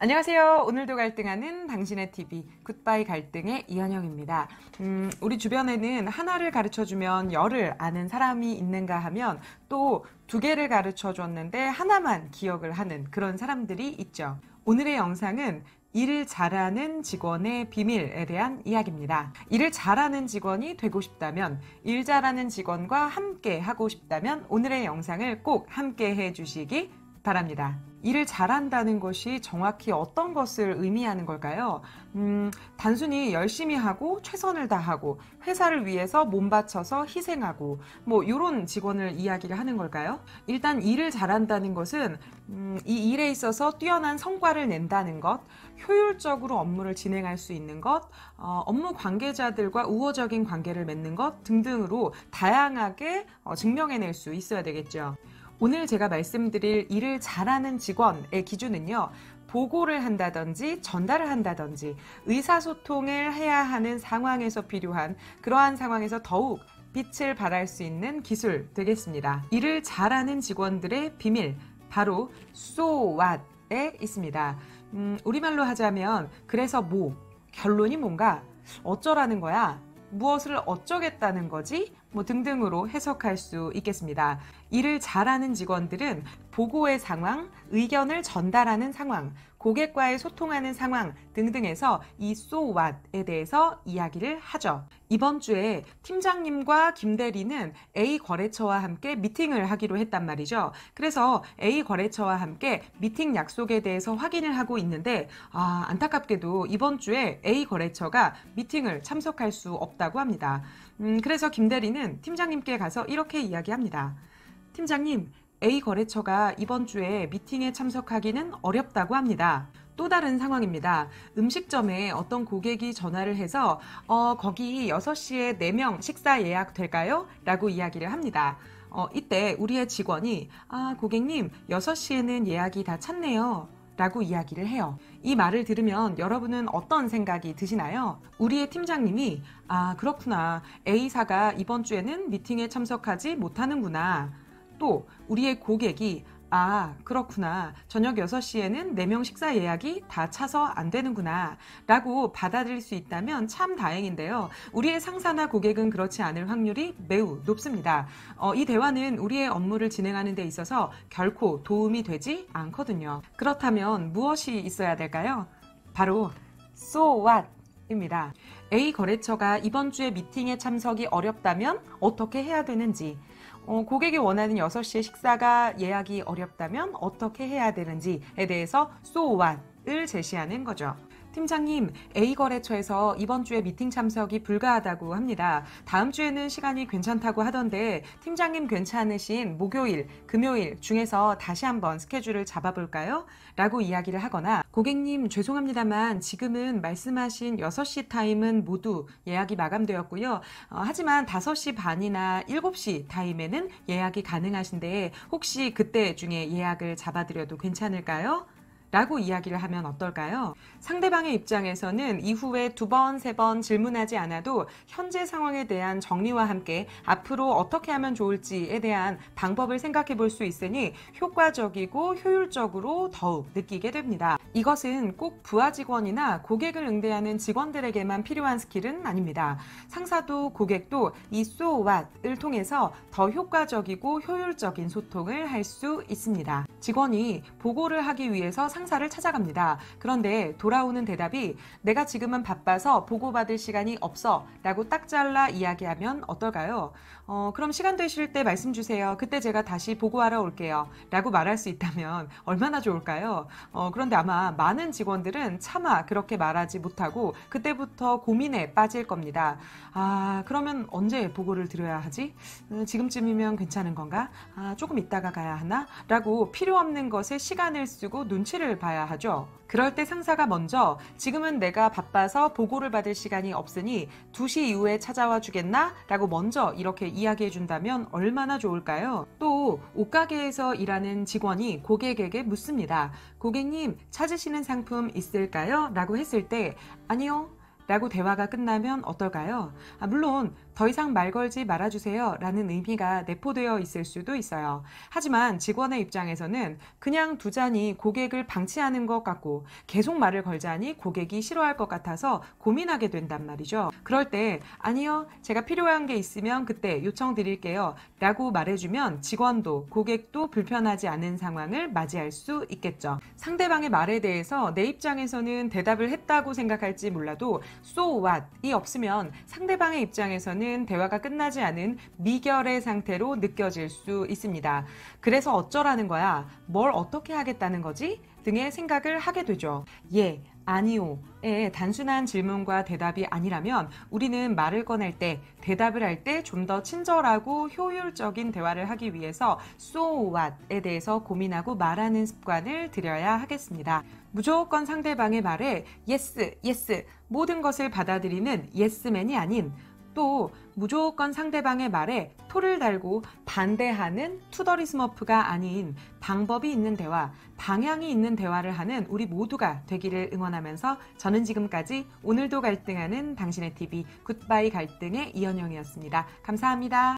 안녕하세요. 오늘도 갈등하는 당신의 TV 굿바이 갈등의 이현영입니다. 우리 주변에는 하나를 가르쳐주면 열을 아는 사람이 있는가 하면 또 두 개를 가르쳐줬는데 하나만 기억을 하는 그런 사람들이 있죠. 오늘의 영상은 일을 잘하는 직원의 비밀에 대한 이야기입니다. 일을 잘하는 직원이 되고 싶다면, 일 잘하는 직원과 함께 하고 싶다면 오늘의 영상을 꼭 함께 해주시기 바랍니다. 일을 잘한다는 것이 정확히 어떤 것을 의미하는 걸까요? 단순히 열심히 하고 최선을 다하고 회사를 위해서 몸 바쳐서 희생하고 이런 직원을 이야기를 하는 걸까요? 일단 일을 잘한다는 것은 이 일에 있어서 뛰어난 성과를 낸다는 것, 효율적으로 업무를 진행할 수 있는 것, 업무 관계자들과 우호적인 관계를 맺는 것 등등으로 다양하게 증명해낼 수 있어야 되겠죠. 오늘 제가 말씀드릴 일을 잘하는 직원의 기준은요, 보고를 한다든지 전달을 한다든지 의사소통을 해야 하는 상황에서 필요한 그러한 상황에서 더욱 빛을 발할 수 있는 기술 되겠습니다. 일을 잘하는 직원들의 비밀, 바로 So What에 있습니다. 우리말로 하자면 그래서 뭐, 결론이 뭔가, 어쩌라는 거야, 무엇을 어쩌겠다는 거지? 등등으로 해석할 수 있겠습니다. 일을 잘하는 직원들은 보고의 상황, 의견을 전달하는 상황, 고객과의 소통하는 상황 등등에서 이 So What에 대해서 이야기를 하죠. 이번 주에 팀장님과 김대리는 A 거래처와 함께 미팅을 하기로 했단 말이죠. 그래서 A 거래처와 함께 미팅 약속에 대해서 확인을 하고 있는데 안타깝게도 이번 주에 A 거래처가 미팅을 참석할 수 없다고 합니다. 그래서 김대리는 팀장님께 가서 이렇게 이야기합니다. 팀장님, A 거래처가 이번 주에 미팅에 참석하기는 어렵다고 합니다. 또 다른 상황입니다. 음식점에 어떤 고객이 전화를 해서 거기 6시에 4명 식사 예약 될까요? 라고 이야기를 합니다. 이때 우리의 직원이 고객님 6시에는 예약이 다 찼네요. 라고 이야기를 해요. 이 말을 들으면 여러분은 어떤 생각이 드시나요? 우리의 팀장님이 그렇구나. A사가 이번 주에는 미팅에 참석하지 못하는구나. 또 우리의 고객이 그렇구나. 저녁 6시에는 4명 식사 예약이 다 차서 안 되는구나. 라고 받아들일 수 있다면 참 다행인데요. 우리의 상사나 고객은 그렇지 않을 확률이 매우 높습니다. 이 대화는 우리의 업무를 진행하는 데 있어서 결코 도움이 되지 않거든요. 그렇다면 무엇이 있어야 될까요? 바로 So What? 입니다. A 거래처가 이번 주에 미팅에 참석이 어렵다면 어떻게 해야 되는지, 고객이 원하는 6시에 식사가 예약이 어렵다면 어떻게 해야 되는지에 대해서 So What을 제시하는 거죠. 팀장님, A 거래처에서 이번 주에 미팅 참석이 불가하다고 합니다. 다음 주에는 시간이 괜찮다고 하던데 팀장님 괜찮으신 목요일, 금요일 중에서 다시 한번 스케줄을 잡아볼까요? 라고 이야기를 하거나, 고객님 죄송합니다만 지금은 말씀하신 6시 타임은 모두 예약이 마감되었고요. 하지만 5시 반이나 7시 타임에는 예약이 가능하신데 혹시 그때 중에 예약을 잡아드려도 괜찮을까요? 라고 이야기를 하면 어떨까요? 상대방의 입장에서는 이후에 2번, 3번 질문하지 않아도 현재 상황에 대한 정리와 함께 앞으로 어떻게 하면 좋을지에 대한 방법을 생각해 볼 수 있으니 효과적이고 효율적으로 더욱 느끼게 됩니다. 이것은 꼭 부하 직원이나 고객을 응대하는 직원들에게만 필요한 스킬은 아닙니다. 상사도 고객도 이 So What을 통해서 더 효과적이고 효율적인 소통을 할 수 있습니다. 직원이 보고를 하기 위해서 상사를 찾아갑니다. 그런데 돌아오는 대답이 내가 지금은 바빠서 보고받을 시간이 없어 라고 딱 잘라 이야기하면 어떨까요? 그럼 시간 되실 때 말씀 주세요. 그때 제가 다시 보고하러 올게요. 라고 말할 수 있다면 얼마나 좋을까요? 그런데 아마 많은 직원들은 차마 그렇게 말하지 못하고 그때부터 고민에 빠질 겁니다. 그러면 언제 보고를 드려야 하지? 지금쯤이면 괜찮은 건가? 조금 있다가 가야 하나? 라고 필요 없는 것에 시간을 쓰고 눈치를 봐야 하죠. 그럴 때 상사가 먼저 지금은 내가 바빠서 보고를 받을 시간이 없으니 2시 이후에 찾아와 주겠나? 라고 먼저 이렇게 이야기해 준다면 얼마나 좋을까요? 또 옷가게에서 일하는 직원이 고객에게 묻습니다. 고객님 찾으시는 상품 있을까요? 라고 했을 때 아니요. 라고 대화가 끝나면 어떨까요? 물론 더 이상 말 걸지 말아주세요 라는 의미가 내포되어 있을 수도 있어요. 하지만 직원의 입장에서는 그냥 두자니 고객을 방치하는 것 같고 계속 말을 걸자니 고객이 싫어할 것 같아서 고민하게 된단 말이죠. 그럴 때 아니요, 제가 필요한 게 있으면 그때 요청드릴게요 라고 말해주면 직원도 고객도 불편하지 않은 상황을 맞이할 수 있겠죠. 상대방의 말에 대해서 내 입장에서는 대답을 했다고 생각할지 몰라도 So what이 없으면 상대방의 입장에서는 대화가 끝나지 않은 미결의 상태로 느껴질 수 있습니다. 그래서 어쩌라는 거야? 뭘 어떻게 하겠다는 거지? 등의 생각을 하게 되죠. 예, 아니요의 단순한 질문과 대답이 아니라면 우리는 말을 꺼낼 때, 대답을 할 때 좀 더 친절하고 효율적인 대화를 하기 위해서 So what에 대해서 고민하고 말하는 습관을 들여야 하겠습니다. 무조건 상대방의 말에 yes, yes 모든 것을 받아들이는 예스맨이 아닌, 또 무조건 상대방의 말에 토를 달고 반대하는 투더리 스머프가 아닌 방법이 있는 대화, 방향이 있는 대화를 하는 우리 모두가 되기를 응원하면서 저는 지금까지 오늘도 갈등하는 당신의 TV 굿바이 갈등의 이현영이었습니다. 감사합니다.